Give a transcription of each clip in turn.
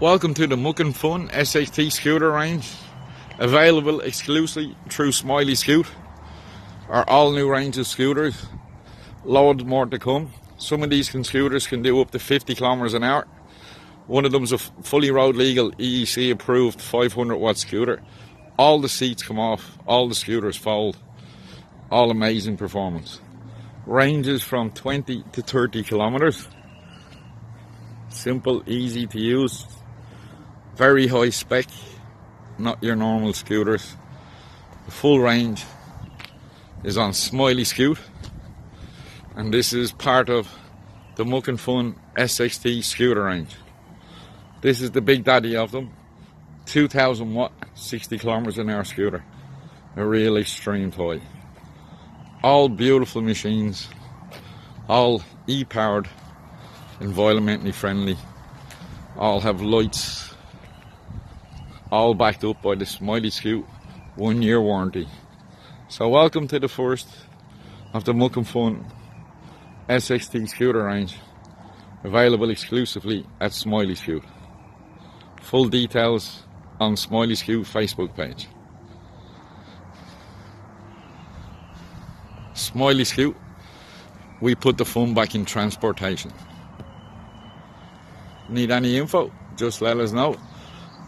Welcome to the Muck and Fun SXT scooter range, available exclusively through Smileyscoot. Our all new range of scooters, loads more to come. Some of these scooters can do up to 50 kilometers an hour. One of them is a fully road legal EEC approved 500 watt scooter. All the seats come off, all the scooters fold, all amazing performance. Ranges from 20 to 30 kilometers. Simple, easy to use, very high spec, not your normal scooters. The full range is on Smileyscoot, and this is part of the Muck and Fun SXT scooter range. This is the big daddy of them, 2000 watt, 60 kilometers an hour scooter, a real extreme toy. All beautiful machines, all e-powered, environmentally friendly, all have lights, all backed up by the Smileyscoot 1 year warranty. So welcome to the first of the Muck and Fun SXT scooter range, available exclusively at Smileyscoot. Full details on Smileyscoot Facebook page. Smileyscoot, we put the fun back in transportation. Need any info? Just let us know.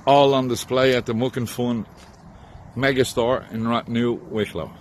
All on display at the Muck and Fun Mega Store in Wicklow.